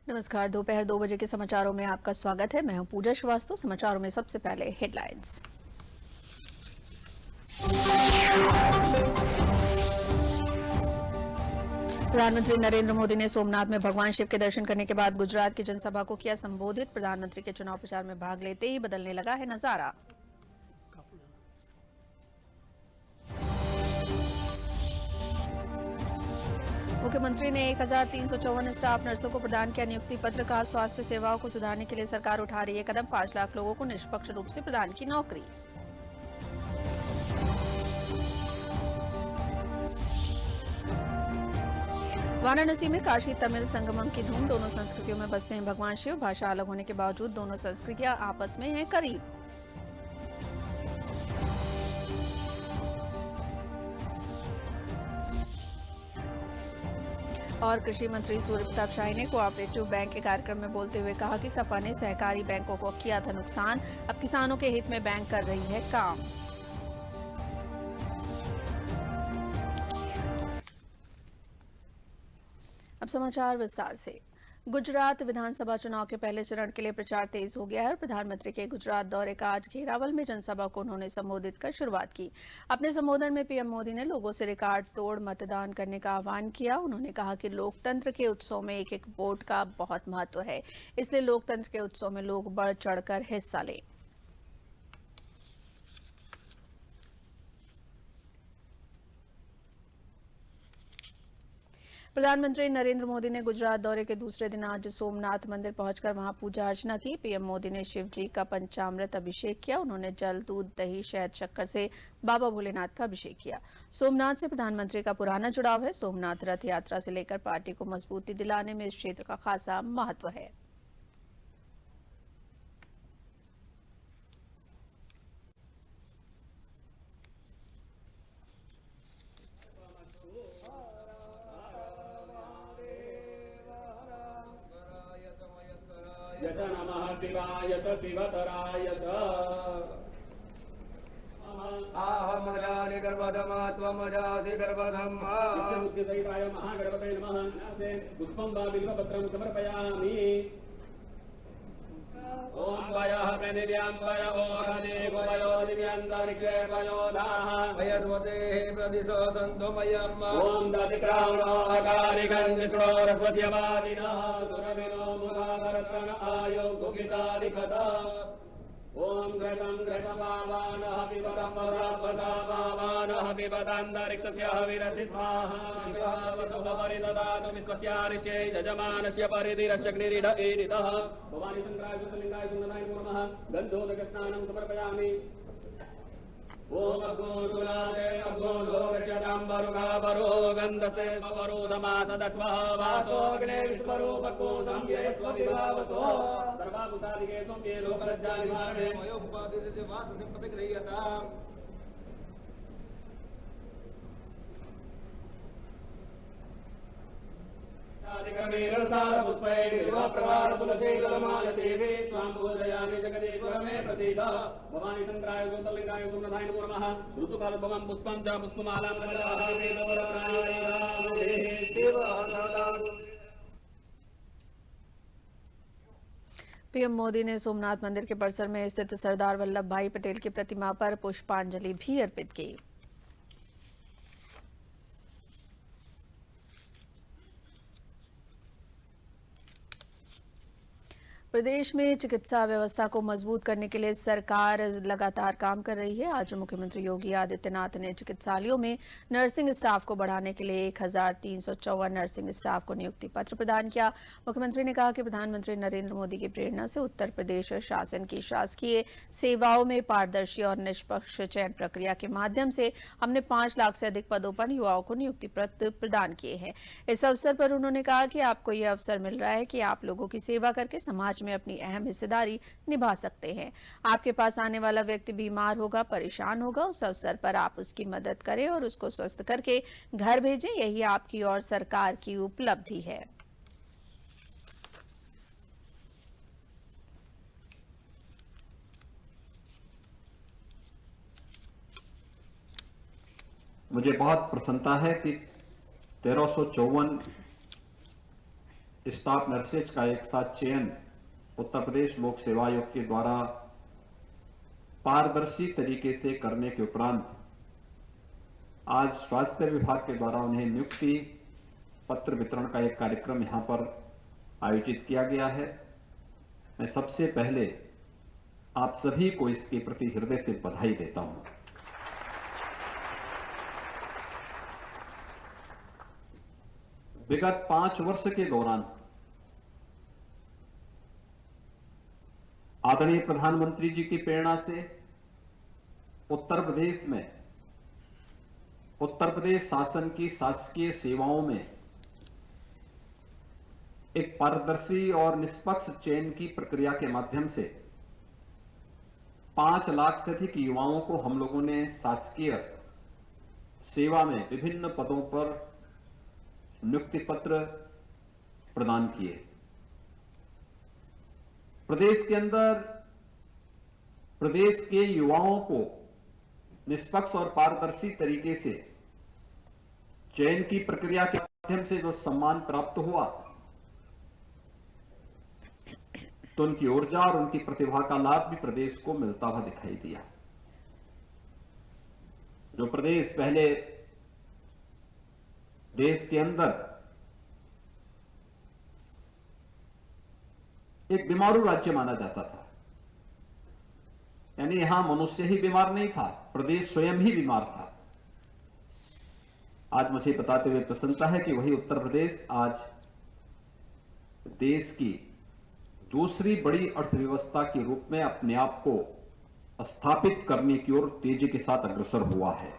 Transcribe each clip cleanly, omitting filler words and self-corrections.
नमस्कार। दोपहर 2 बजे के समाचारों में आपका स्वागत है। मैं हूं पूजा श्रीवास्तव। समाचारों में सबसे पहले हेडलाइंस। प्रधानमंत्री नरेंद्र मोदी ने सोमनाथ में भगवान शिव के दर्शन करने के बाद गुजरात की जनसभा को किया संबोधित। प्रधानमंत्री के चुनाव प्रचार में भाग लेते ही बदलने लगा है नजारा। मुख्यमंत्री ने 1354 स्टाफ नर्सों को प्रदान किया नियुक्ति पत्र। का स्वास्थ्य सेवाओं को सुधारने के लिए सरकार उठा रही है कदम। 5 लाख लोगों को निष्पक्ष रूप से प्रदान की नौकरी। वाराणसी में काशी तमिल संगमम की धूम। दोनों संस्कृतियों में बसते हैं भगवान शिव। भाषा अलग होने के बावजूद दोनों संस्कृतियां आपस में हैं करीब। और कृषि मंत्री सूर्य प्रताप शाही ने कोऑपरेटिव बैंक के कार्यक्रम में बोलते हुए कहा कि सपा ने सहकारी बैंकों को किया था नुकसान, अब किसानों के हित में बैंक कर रही है काम। अब समाचार विस्तार से। गुजरात विधानसभा चुनाव के पहले चरण के लिए प्रचार तेज हो गया है। प्रधानमंत्री के गुजरात दौरे का आज घेरावल में जनसभा को उन्होंने संबोधित कर शुरुआत की। अपने संबोधन में पीएम मोदी ने लोगों से रिकॉर्ड तोड़ मतदान करने का आह्वान किया। उन्होंने कहा कि लोकतंत्र के उत्सव में एक एक वोट का बहुत महत्व है, इसलिए लोकतंत्र के उत्सव में लोग बढ़ चढ़कर हिस्सा लें। प्रधानमंत्री नरेंद्र मोदी ने गुजरात दौरे के दूसरे दिन आज सोमनाथ मंदिर पहुंचकर वहां पूजा अर्चना की। पीएम मोदी ने शिव जी का पंचामृत अभिषेक किया। उन्होंने जल, दूध, दही, शहद, शक्कर से बाबा भोलेनाथ का अभिषेक किया। सोमनाथ से प्रधानमंत्री का पुराना जुड़ाव है। सोमनाथ रथ यात्रा से लेकर पार्टी को मजबूती दिलाने में इस क्षेत्र का खासा महत्व है। यत नमः शिवायत शिवतरायत आहमजानि गर्भधमात्वमजासि गर्भधम्मा बुद्धिसहिताय महागणपतये नमः। पुष्पं वा बिल्वपत्रं समर्पयामि। ओम वयः प्रणिव्यां वय ओहदेव वयो दिव्यान्तरिक्षे वयोधाः वयस्वतेः प्रदिशो सन्तु मयम् ओम दधिक्रामणो अकारिकं विष्णोरस्वस्य वादिनः सुरभिनो मुखावरत्रन आयो गुगिता लिखत। ओम घृतं घृतपावानः पिबतं वसापावानः पिबतान्तरिक्षस्य हविरसि स्वाहा। वसुभवरिददातु विश्वस्यारिष्टे यजमानस्य परिधिरशग्निरिड ईरितः। भवानी शङ्कराय सुतलिङ्गाय सुन्दराय नमः। गन्धोदकस्नानं समर्पयामि। ओम अग्नोजुलादे अग्नोधोगच्छताम्बरुगावरो गन्धसे स्वरो समासदत्वः वासोऽग्ने विश्वरूपको संज्ञे स्वविभावसो सर्वाभूतादिके संज्ञे लोकलज्जानिवारणे वयोपादिस्य वासस्य प्रतिगृह्यताम् पुष्पैर्वाप्रवारतुलसीकलमालदेवी त्वां पूजयामि जगदीश्वरमे प्रसीद। भवानी शङ्कराय ज्योतिर्लिङ्गाय सुमनाय नमः। ऋतुकालोद्भवं पुष्पं च पुष्पमालां पीएम मोदी ने सोमनाथ मंदिर के परिसर में स्थित सरदार वल्लभ भाई पटेल की प्रतिमा पर पुष्पांजलि भी अर्पित की। प्रदेश में चिकित्सा व्यवस्था को मजबूत करने के लिए सरकार लगातार काम कर रही है। आज मुख्यमंत्री योगी आदित्यनाथ ने चिकित्सालयों में नर्सिंग स्टाफ को बढ़ाने के लिए 1354 नर्सिंग स्टाफ को नियुक्ति पत्र प्रदान किया। मुख्यमंत्री ने कहा कि प्रधानमंत्री नरेंद्र मोदी की प्रेरणा से उत्तर प्रदेश शासन की शासकीय सेवाओं में पारदर्शी और निष्पक्ष चयन प्रक्रिया के माध्यम से हमने 5 लाख से अधिक पदों पर युवाओं को नियुक्ति पत्र प्रदान किए हैं। इस अवसर पर उन्होंने कहा कि आपको यह अवसर मिल रहा है कि आप लोगों की सेवा करके समाज में अपनी अहम हिस्सेदारी निभा सकते हैं। आपके पास आने वाला व्यक्ति बीमार होगा, परेशान होगा, उस अवसर पर आप उसकी मदद करें और उसको स्वस्थ करके घर भेजें। यही आपकी और सरकार की उपलब्धि है। मुझे बहुत प्रसन्नता है कि 1354 स्टाफ नर्सेज का एक साथ चयन उत्तर प्रदेश लोक सेवा आयोग के द्वारा पारदर्शी तरीके से करने के उपरांत आज स्वास्थ्य विभाग के द्वारा उन्हें नियुक्ति पत्र वितरण का एक कार्यक्रम यहां पर आयोजित किया गया है। मैं सबसे पहले आप सभी को इसके प्रति हृदय से बधाई देता हूं। विगत 5 वर्ष के दौरान आदरणीय प्रधानमंत्री जी की प्रेरणा से उत्तर प्रदेश में उत्तर प्रदेश शासन की शासकीय सेवाओं में एक पारदर्शी और निष्पक्ष चयन की प्रक्रिया के माध्यम से 5 लाख से अधिक युवाओं को हम लोगों ने शासकीय सेवा में विभिन्न पदों पर नियुक्ति पत्र प्रदान किए। प्रदेश के अंदर प्रदेश के युवाओं को निष्पक्ष और पारदर्शी तरीके से चयन की प्रक्रिया के माध्यम से जो सम्मान प्राप्त हुआ, तो उनकी ऊर्जा और उनकी प्रतिभा का लाभ भी प्रदेश को मिलता हुआ दिखाई दिया। जो प्रदेश पहले देश के अंदर एक बीमारू राज्य माना जाता था, यानी यहां मनुष्य ही बीमार नहीं था, प्रदेश स्वयं ही बीमार था। आज मुझे बताते हुए प्रसन्नता है कि वही उत्तर प्रदेश आज देश की दूसरी बड़ी अर्थव्यवस्था के रूप में अपने आप को स्थापित करने की ओर तेजी के साथ अग्रसर हुआ है।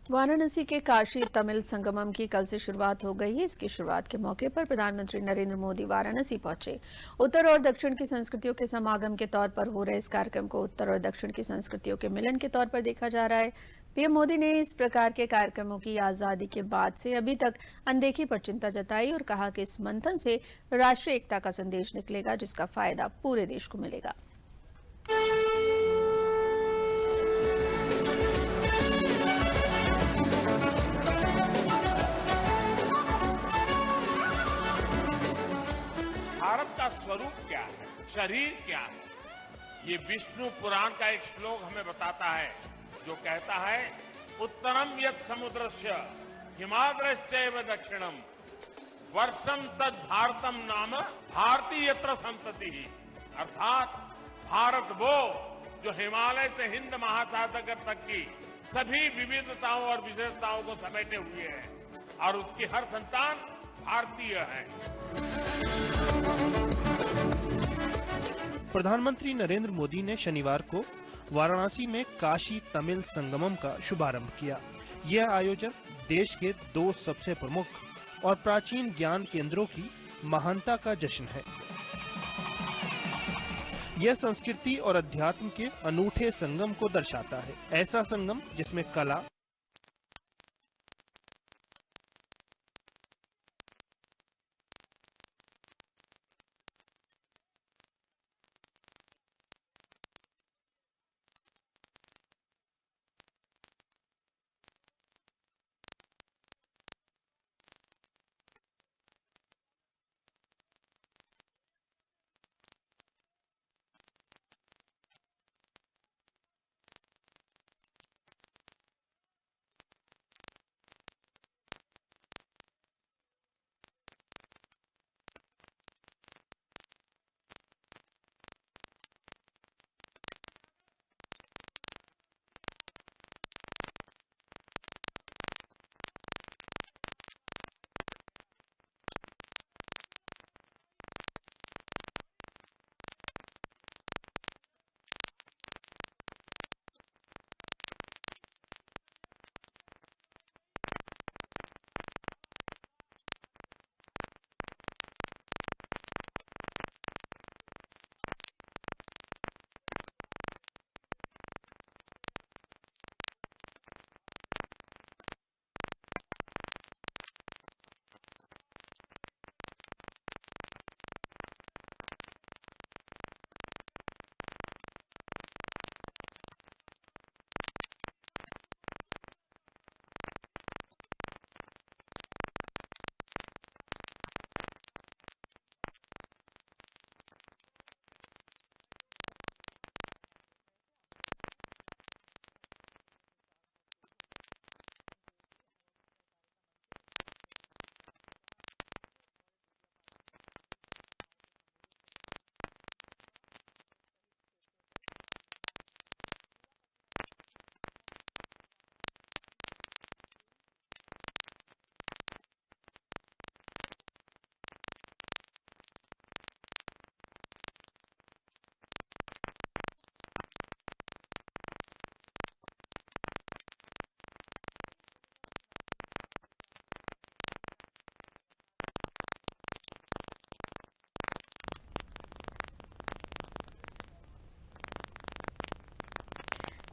वाराणसी के काशी तमिल संगमम की कल से शुरुआत हो गई है। इसकी शुरुआत के मौके पर प्रधानमंत्री नरेंद्र मोदी वाराणसी पहुंचे। उत्तर और दक्षिण की संस्कृतियों के समागम के तौर पर हो रहे इस कार्यक्रम को उत्तर और दक्षिण की संस्कृतियों के मिलन के तौर पर देखा जा रहा है। पीएम मोदी ने इस प्रकार के कार्यक्रमों की आजादी के बाद से अभी तक अनदेखी पर चिंता जताई और कहा कि इस मंथन से राष्ट्रीय एकता का संदेश निकलेगा, जिसका फायदा पूरे देश को मिलेगा। भारत का स्वरूप क्या है, शरीर क्या है, ये विष्णु पुराण का एक श्लोक हमें बताता है, जो कहता है उत्तरम यत् समुद्रस्य हिमाद्रश्चैव दक्षिणम वर्षम तद भारतम नाम भारतीय यत्र संतति। अर्थात भारत वो जो हिमालय से हिंद महासागर तक की सभी विविधताओं और विशेषताओं को समेटे हुए है और उसकी हर संतान भारतीय है। प्रधानमंत्री नरेंद्र मोदी ने शनिवार को वाराणसी में काशी तमिल संगमम का शुभारंभ किया। यह आयोजन देश के 2 सबसे प्रमुख और प्राचीन ज्ञान केंद्रों की महानता का जश्न है। यह संस्कृति और अध्यात्म के अनूठे संगम को दर्शाता है। ऐसा संगम जिसमें कला,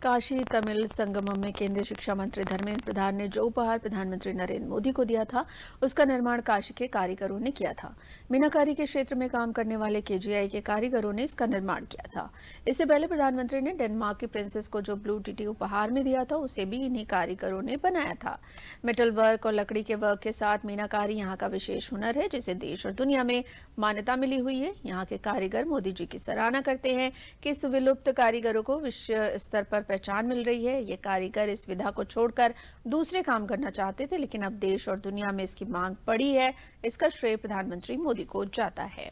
काशी तमिल संगमम में केंद्रीय शिक्षा मंत्री धर्मेंद्र प्रधान ने जो उपहार प्रधानमंत्री नरेंद्र मोदी को दिया था, उसका निर्माण काशी के कारीगरों ने किया था। मीनाकारी के क्षेत्र में काम करने वाले केजीआई के कारीगरों ने इसका निर्माण किया था। इससे पहले प्रधानमंत्री ने डेनमार्क की प्रिंसेस को जो ब्लू टीटी उपहार में दिया था, उसे भी इन्हीं कारीगरों ने बनाया था। मेटल वर्क और लकड़ी के वर्क के साथ मीनाकारी यहाँ का विशेष हुनर है, जिसे देश और दुनिया में मान्यता मिली हुई है। यहाँ के कारीगर मोदी जी की सराहना करते हैं कि इस विलुप्त कारीगरों को विश्व स्तर पर पहचान मिल रही है। ये कारीगर इस विधा को छोड़कर दूसरे काम करना चाहते थे, लेकिन अब देश और दुनिया में इसकी मांग बढ़ी है। इसका श्रेय प्रधानमंत्री मोदी को जाता है।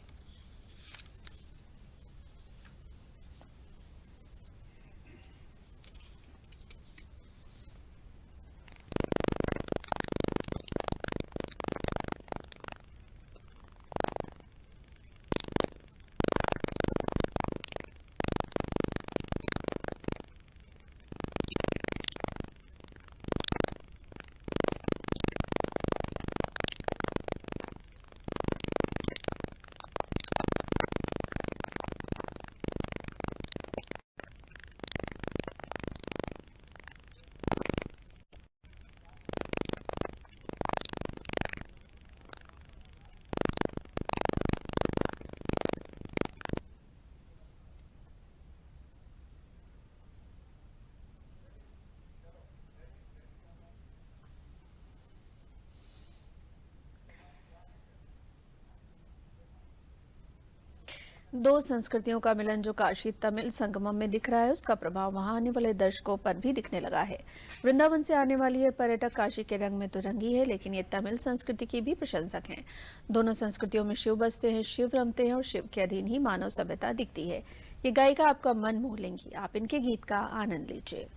दो संस्कृतियों का मिलन जो काशी तमिल संगमम में दिख रहा है, उसका प्रभाव वहां आने वाले दर्शकों पर भी दिखने लगा है। वृंदावन से आने वाली ये पर्यटक काशी के रंग में तो रंगी है, लेकिन ये तमिल संस्कृति की भी प्रशंसक हैं। दोनों संस्कृतियों में शिव बसते हैं, शिव रमते हैं और शिव के अधीन ही मानव सभ्यता दिखती है। ये गायिका आपका मन मोह लेंगी। आप इनके गीत का आनंद लीजिए।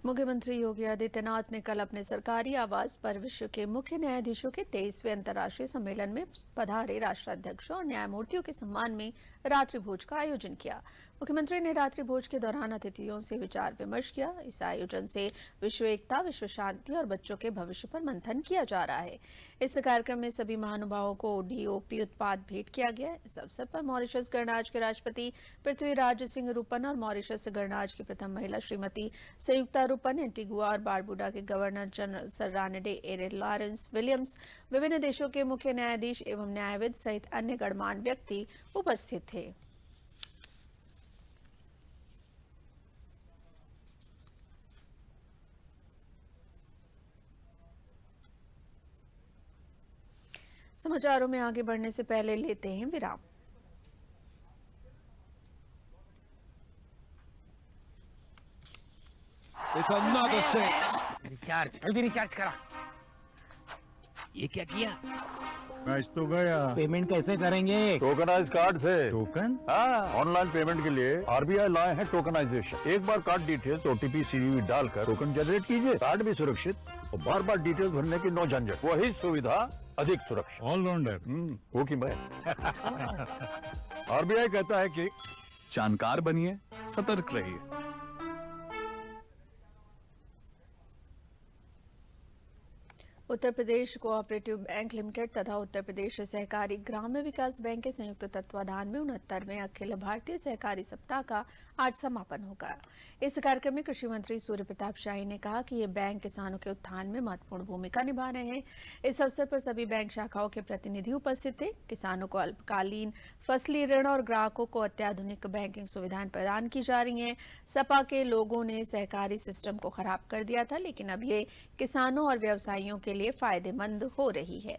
मुख्यमंत्री योगी आदित्यनाथ ने कल अपने सरकारी आवास पर विश्व के मुख्य न्यायाधीशों के 23वें अंतर्राष्ट्रीय सम्मेलन में पधारे राष्ट्राध्यक्षों और न्यायमूर्तियों के सम्मान में रात्रि भोज का आयोजन किया। मुख्यमंत्री ने रात्रि भोज के दौरान अतिथियों से विचार विमर्श किया। इस आयोजन से विश्व एकता, विश्व शांति और बच्चों के भविष्य पर मंथन किया जा रहा है। इस कार्यक्रम में सभी महानुभावों को डीओपी उत्पाद भेंट किया गया। इस अवसर पर मॉरिशस गणराज्य के राष्ट्रपति पृथ्वीराज सिंह रूपन और मॉरिशस गणराज्य की प्रथम महिला श्रीमती संयुक्ता रूपन, एंटीगुआ और बारबुडा के गवर्नर जनरल सर रानेडे एरेल लॉरेंस विलियम्स, विभिन्न देशों के मुख्य न्यायाधीश एवं न्यायविद सहित अन्य गणमान्य व्यक्ति उपस्थित थे। समाचारों में आगे बढ़ने से पहले लेते हैं विराम। It's another six. रिचार्ज जल्दी रिचार्ज करा। ये क्या किया? मैच तो गया। पेमेंट कैसे करेंगे? टोकनाइज कार्ड से। टोकन? हाँ, ऑनलाइन पेमेंट के लिए आरबीआई लाए हैं टोकनाइजेशन। एक बार कार्ड डिटेल्स, ओटीपी, सीवीवी डालकर टोकन जनरेट कीजिए। कार्ड भी सुरक्षित और बार बार डिटेल्स भरने की नो झंझट। वही सुविधा अधिक सुरक्षित। ऑलराउंडर वो की मैं। आरबीआई कहता है कि जानकार बनिए, सतर्क रहिए। Uttar Pradesh cooperative bank limited तथा उत्तर प्रदेश सहकारी ग्राम्य विकास बैंक के संयुक्त तत्वाधान में 69वें अखिल भारतीय सहकारी सप्ताह का आज समापन होगा। इस कार्यक्रम में कृषि मंत्री सूर्य प्रताप शाही ने कहा कि ये बैंक किसानों के उत्थान में महत्वपूर्ण भूमिका निभा रहे हैं। इस अवसर पर सभी बैंक शाखाओं के प्रतिनिधि उपस्थित थे। किसानों को अल्पकालीन फसली ऋण और ग्राहकों को अत्याधुनिक बैंकिंग सुविधाएं प्रदान की जा रही हैं। सपा के लोगों ने सहकारी सिस्टम को खराब कर दिया था, लेकिन अब ये किसानों और व्यवसायियों के लिए फायदेमंद हो रही है।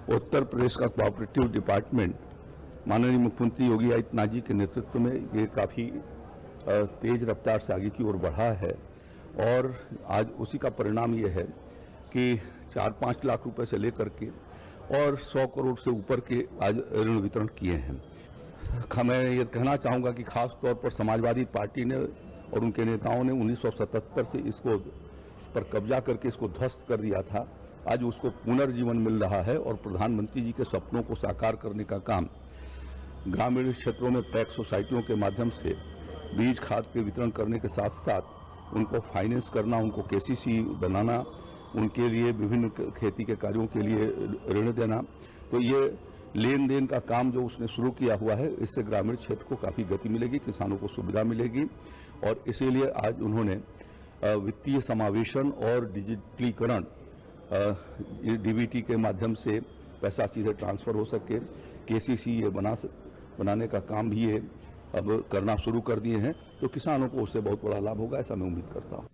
उत्तर प्रदेश का कोऑपरेटिव डिपार्टमेंट माननीय मुख्यमंत्री योगी आदित्यनाथ जी के नेतृत्व में ये काफ़ी तेज रफ्तार से आगे की ओर बढ़ा है और आज उसी का परिणाम ये है कि 4-5 लाख रुपए से लेकर के और 100 करोड़ से ऊपर के आज ऋण वितरण किए हैं। मैं ये कहना चाहूँगा कि खास तौर पर समाजवादी पार्टी ने और उनके नेताओं ने 1977 से इसको पर कब्जा करके इसको ध्वस्त कर दिया था। आज उसको पुनर्जीवन मिल रहा है और प्रधानमंत्री जी के सपनों को साकार करने का काम ग्रामीण क्षेत्रों में पैक्स सोसाइटियों के माध्यम से बीज खाद के वितरण करने के साथ साथ उनको फाइनेंस करना, उनको केसीसी बनाना, उनके लिए विभिन्न खेती के कार्यों के लिए ऋण देना, तो ये लेन देन का काम जो उसने शुरू किया हुआ है, इससे ग्रामीण क्षेत्र को काफ़ी गति मिलेगी, किसानों को सुविधा मिलेगी और इसीलिए आज उन्होंने वित्तीय समावेशन और डिजिटलीकरण डीबीटी के माध्यम से पैसा सीधे ट्रांसफर हो सके, केसीसी ये बनाने का काम भी ये अब करना शुरू कर दिए हैं, तो किसानों को उससे बहुत बड़ा लाभ होगा, ऐसा मैं उम्मीद करता हूँ।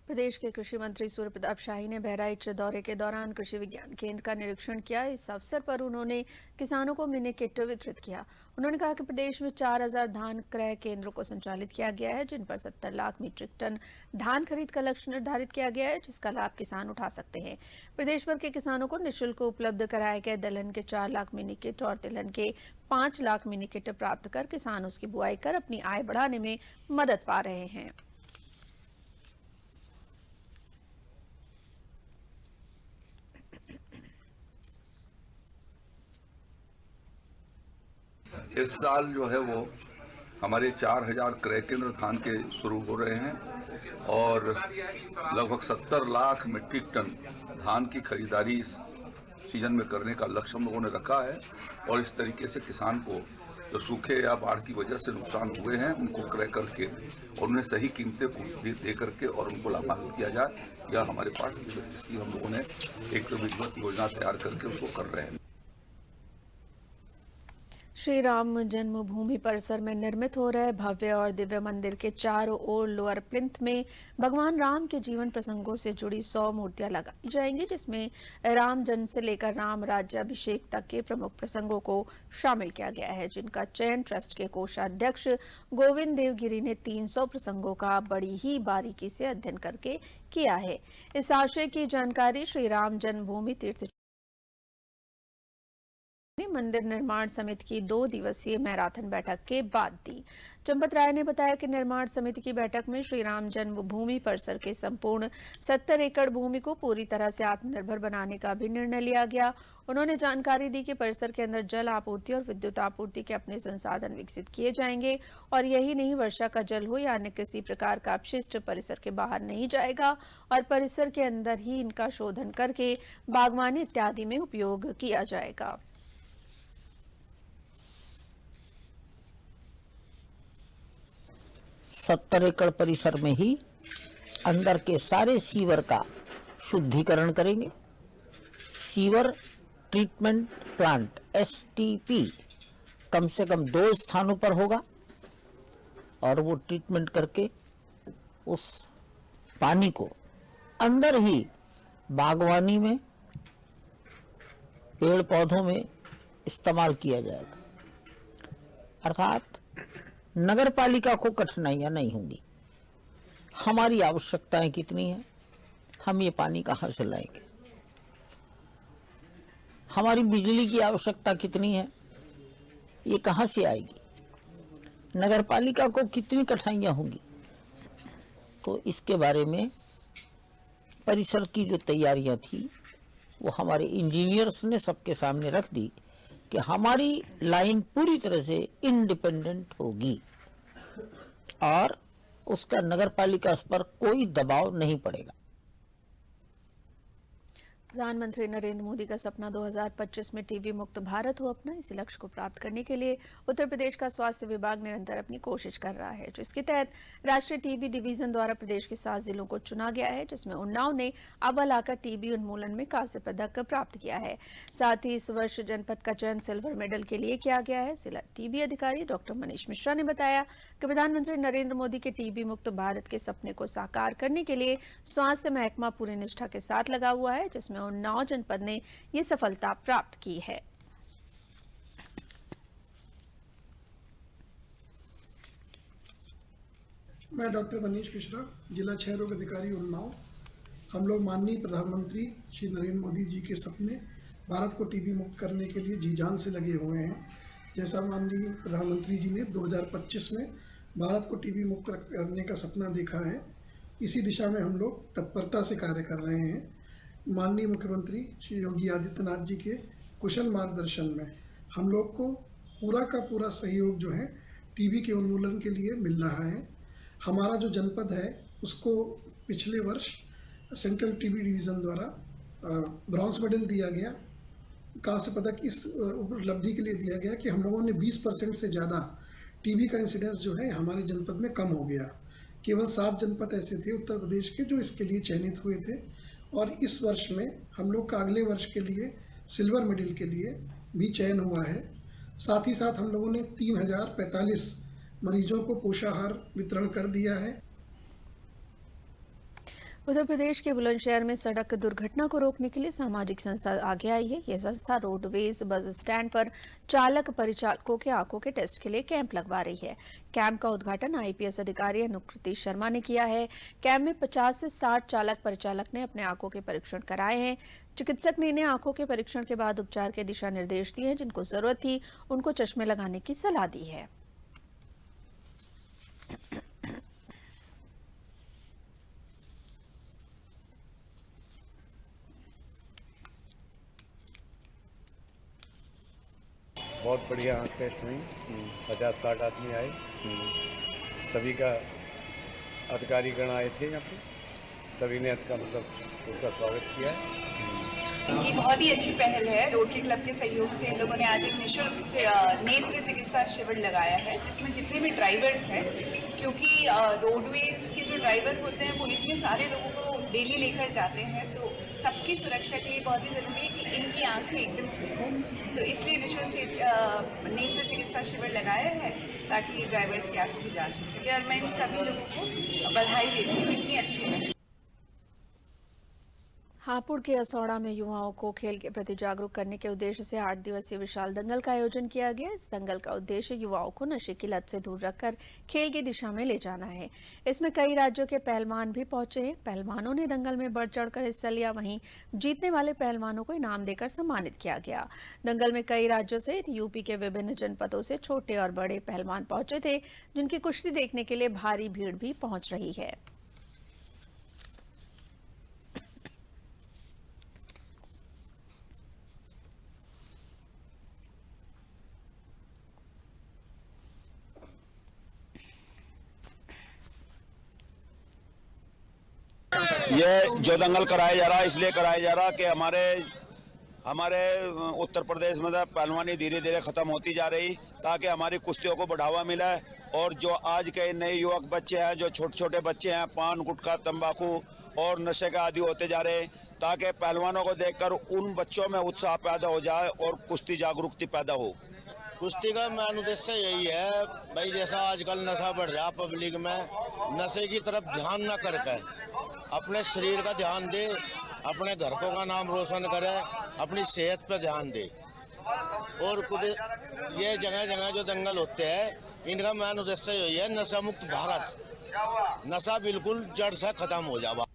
प्रदेश के कृषि मंत्री सूर्य प्रताप शाही ने बहराइच दौरे के दौरान कृषि विज्ञान केंद्र का निरीक्षण किया। इस अवसर पर उन्होंने किसानों को मिनी किट वितरित किया। उन्होंने कहा कि प्रदेश में 4000 धान क्रय केंद्रों को संचालित किया गया है, जिन पर 70 लाख मीट्रिक टन धान खरीद का लक्ष्य निर्धारित किया गया है, जिसका लाभ किसान उठा सकते हैं। प्रदेश भर के किसानों को निःशुल्क उपलब्ध कराए गए दलहन के 4 लाख मिनी किट और तिलहन के 5 लाख मिनी किट प्राप्त कर किसान उसकी बुआई कर अपनी आय बढ़ाने में मदद पा रहे हैं। इस साल जो है वो हमारे 4000 क्रय केंद्र धान के शुरू हो रहे हैं और लगभग 70 लाख मीट्रिक टन धान की खरीदारी इस सीजन में करने का लक्ष्य हम लोगों ने रखा है और इस तरीके से किसान को जो सूखे या बाढ़ की वजह से नुकसान हुए हैं उनको क्रय करके और उन्हें सही कीमतें दे करके और उनको लाभान्वित किया जाए, यह हमारे पास इसकी हम लोगों ने एक विधिवत योजना तैयार करके उसको कर रहे हैं। श्री राम जन्मभूमि परिसर में निर्मित हो रहे भव्य और दिव्य मंदिर के चारों ओर लोअर प्लिंथ में भगवान राम के जीवन प्रसंगों से जुड़ी 100 मूर्तियां लगाई जाएंगी, जिसमें राम जन्म से लेकर राम राज्याभिषेक तक के प्रमुख प्रसंगों को शामिल किया गया है, जिनका चयन ट्रस्ट के कोषाध्यक्ष गोविंद देवगिरी ने 300 प्रसंगों का बड़ी ही बारीकी से अध्ययन करके किया है। इस आशय की जानकारी श्री राम जन्मभूमि तीर्थ ने मंदिर निर्माण समिति की 2 दिवसीय मैराथन बैठक के बाद दी। चंपत राय ने बताया कि निर्माण समिति की बैठक में श्री राम जन्मभूमि परिसर के संपूर्ण 70 एकड़ भूमि को पूरी तरह से आत्मनिर्भर बनाने का भी निर्णय लिया गया। उन्होंने जानकारी दी कि परिसर के अंदर जल आपूर्ति और विद्युत आपूर्ति के अपने संसाधन विकसित किए जाएंगे और यही नहीं, वर्षा का जल हो या अन्य किसी प्रकार का अपशिष्ट परिसर के बाहर नहीं जाएगा और परिसर के अंदर ही इनका शोधन करके बागवानी इत्यादि में उपयोग किया जाएगा। सत्तर एकड़ परिसर में ही अंदर के सारे सीवर का शुद्धिकरण करेंगे। सीवर ट्रीटमेंट प्लांट STP कम से कम 2 स्थानों पर होगा और वो ट्रीटमेंट करके उस पानी को अंदर ही बागवानी में, पेड़ पौधों में इस्तेमाल किया जाएगा। अर्थात नगर पालिका को कठिनाइयां नहीं होंगी। हमारी आवश्यकताएं कितनी हैं, हम ये पानी कहाँ से लाएंगे, हमारी बिजली की आवश्यकता कितनी है, ये कहाँ से आएगी, नगर पालिका को कितनी कठिनाइयां होंगी। तो इसके बारे में परिसर की जो तैयारियां थी वो हमारे इंजीनियर्स ने सबके सामने रख दी कि हमारी लाइन पूरी तरह से इंडिपेंडेंट होगी और उसका नगर पालिका पर कोई दबाव नहीं पड़ेगा। प्रधानमंत्री नरेंद्र मोदी का सपना 2025 में टीबी मुक्त भारत हो अपना, इसी लक्ष्य को प्राप्त करने के लिए उत्तर प्रदेश का स्वास्थ्य विभाग निरंतर अपनी कोशिश कर रहा है, जिसके तहत राष्ट्रीय टीबी डिवीजन द्वारा प्रदेश के 7 जिलों को चुना गया है, जिसमें उन्नाव ने अव्वल आकर टीबी उन्मूलन में कांस्य पदक प्राप्त किया है। साथ ही इस वर्ष जनपद का चयन सिल्वर मेडल के लिए किया गया है। जिला टीबी अधिकारी डॉक्टर मनीष मिश्रा ने बताया कि प्रधानमंत्री नरेंद्र मोदी के टीबी मुक्त भारत के सपने को साकार करने के लिए स्वास्थ्य महकमा पूरी निष्ठा के साथ लगा हुआ है, जिसमें उन्नाव जनपद ने ये सफलता प्राप्त की है। मैं डॉक्टर मनीष मिश्रा, जिला क्षय रोग अधिकारी उन्नाव। हम लोग माननीय प्रधानमंत्री श्री नरेंद्र मोदी जी के सपने भारत को टीबी मुक्त करने के लिए जी जान से लगे हुए हैं। जैसा माननीय प्रधानमंत्री जी ने 2025 में भारत को टीबी मुक्त करने का सपना देखा है, इसी दिशा में हम लोग तत्परता से कार्य कर रहे हैं। माननीय मुख्यमंत्री श्री योगी आदित्यनाथ जी के कुशल मार्गदर्शन में हम लोग को पूरा का पूरा सहयोग जो है टीबी के उन्मूलन के लिए मिल रहा है। हमारा जो जनपद है उसको पिछले वर्ष सेंट्रल टीबी डिवीज़न द्वारा ब्रॉन्ज मेडल दिया गया। कांस्य पदक इस उपलब्धि के लिए दिया गया कि हम लोगों ने 20% से ज़्यादा टीबी का इंसिडेंस जो है हमारे जनपद में कम हो गया। केवल 7 जनपद ऐसे थे उत्तर प्रदेश के जो इसके लिए चयनित हुए थे और इस वर्ष में हम लोग का अगले वर्ष के लिए सिल्वर मेडल के लिए भी चयन हुआ है। साथ ही साथ हम लोगों ने 3045 मरीजों को पोषाहार वितरण कर दिया है। उत्तर प्रदेश के बुलंदशहर में सड़क दुर्घटना को रोकने के लिए सामाजिक संस्था आगे आई है। यह संस्था रोडवेज बस स्टैंड पर चालक परिचालकों के आंखों के टेस्ट के लिए कैंप लगवा रही है। कैंप का उद्घाटन IPS अधिकारी अनुकृति शर्मा ने किया है। कैंप में 50 से 60 चालक परिचालक ने अपने आंखों के परीक्षण कराए हैं। चिकित्सक ने इन्हें आंखों के परीक्षण के बाद उपचार के दिशा निर्देश दिए हैं। जिनको जरूरत थी उनको चश्मे लगाने की सलाह दी है। बहुत बढ़िया टेस्ट हुई। 50-60 आदमी आए, सभी का अधिकारीगण आए थे यहाँ पे, सभी ने उसका स्वागत किया है। ये बहुत ही अच्छी पहल है। रोटरी क्लब के सहयोग से इन लोगों ने आज एक निःशुल्क नेत्र चिकित्सा शिविर लगाया है, जिसमें जितने भी ड्राइवर्स हैं, क्योंकि रोडवेज के जो ड्राइवर होते हैं वो इतने सारे लोगों को डेली लेकर जाते हैं, तो सबकी सुरक्षा के लिए बहुत ही ज़रूरी है कि इनकी आंखें एकदम ठीक हो। तो इसलिए निःशुल्क नेत्र चिकित्सा शिविर लगाया है ताकि ड्राइवर्स की आंखों की जाँच हो सके। और मैं इन सभी लोगों को बधाई देती हूँ इतनी अच्छी पहल। हापुड़ के असौड़ा में युवाओं को खेल के प्रति जागरूक करने के उद्देश्य से 8 दिवसीय विशाल दंगल का आयोजन किया गया। इस दंगल का उद्देश्य युवाओं को नशे की लत से दूर रखकर खेल की दिशा में ले जाना है। इसमें कई राज्यों के पहलवान भी पहुंचे हैं। पहलवानों ने दंगल में बढ़ चढ़कर हिस्सा लिया। वहीं जीतने वाले पहलवानों को इनाम देकर सम्मानित किया गया। दंगल में कई राज्यों से यूपी के विभिन्न जनपदों से छोटे और बड़े पहलवान पहुंचे थे, जिनकी कुश्ती देखने के लिए भारी भीड़ भी पहुंच रही है। ये जो दंगल कराया जा रहा है इसलिए कराया जा रहा कि हमारे उत्तर प्रदेश में पहलवानी धीरे धीरे खत्म होती जा रही, ताकि हमारी कुश्तियों को बढ़ावा मिला है। और जो आज के नए युवक बच्चे हैं, जो छोटे छोटे बच्चे हैं, पान गुटखा तंबाकू और नशे का आदी होते जा रहे हैं, ताकि पहलवानों को देखकर उन बच्चों में उत्साह पैदा हो जाए और कुश्ती जागरूकता पैदा हो। कुश्ती का मेन उद्देश्य यही है भाई, जैसा आजकल नशा बढ़ रहा है पब्लिक में, नशे की तरफ ध्यान न करके अपने शरीर का ध्यान दे, अपने घर को का नाम रोशन करे, अपनी सेहत पर ध्यान दे। और खुद ये जगह जगह जो दंगल होते हैं, इनका मेन उद्देश्य यही है नशा मुक्त भारत, नशा बिल्कुल जड़ से खत्म हो जाए।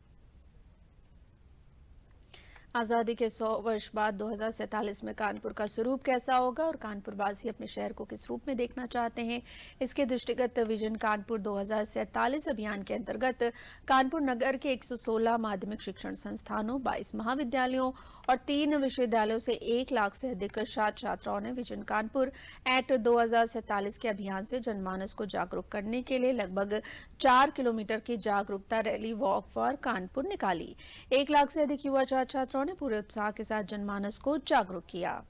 आज़ादी के 100 वर्ष बाद 2047 में कानपुर का स्वरूप कैसा होगा और कानपुर वासी अपने शहर को किस रूप में देखना चाहते हैं, इसके दृष्टिगत विजन कानपुर 2047 अभियान के अंतर्गत कानपुर नगर के 116 माध्यमिक शिक्षण संस्थानों, 22 महाविद्यालयों और 3 विश्वविद्यालयों से 1 लाख से अधिक छात्र छात्राओं ने विजन कानपुर एक्ट 2047 के अभियान से जनमानस को जागरूक करने के लिए लगभग 4 किलोमीटर की जागरूकता रैली वॉक फॉर कानपुर निकाली। 1 लाख से अधिक युवा छात्र छात्राओं ने पूरे उत्साह के साथ जनमानस को जागरूक किया।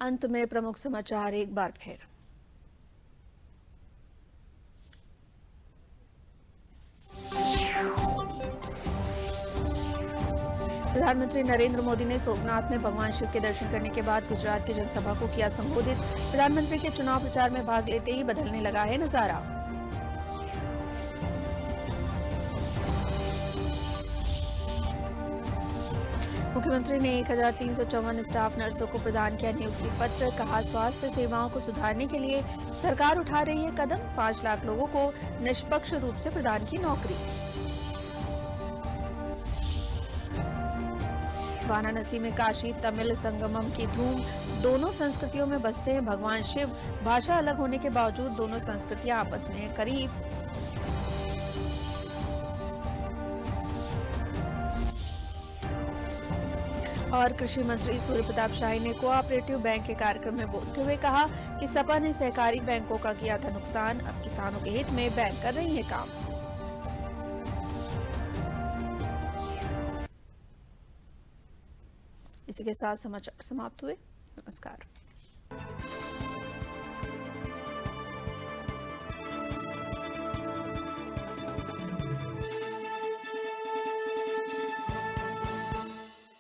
अंत में प्रमुख समाचार एक बार फिर। प्रधानमंत्री नरेंद्र मोदी ने सोमनाथ में भगवान शिव के दर्शन करने के बाद गुजरात की जनसभा को किया संबोधित। प्रधानमंत्री के चुनाव प्रचार में भाग लेते ही बदलने लगा है नजारा। मुख्यमंत्री ने 1354 स्टाफ नर्सों को प्रदान किया नियुक्ति पत्र। कहा, स्वास्थ्य सेवाओं को सुधारने के लिए सरकार उठा रही है कदम। 5 लाख लोगों को निष्पक्ष रूप से प्रदान की नौकरी। वाराणसी में काशी तमिल संगमम की धूम। दोनों संस्कृतियों में बसते हैं भगवान शिव। भाषा अलग होने के बावजूद दोनों संस्कृतियां आपस में हैं करीब। और कृषि मंत्री सूर्य प्रताप शाही ने कोऑपरेटिव बैंक के कार्यक्रम में बोलते हुए कहा कि सपा ने सहकारी बैंकों का किया था नुकसान, अब किसानों के हित में बैंक कर रही है काम। इसी के साथ समाचार समाप्त हुए। नमस्कार।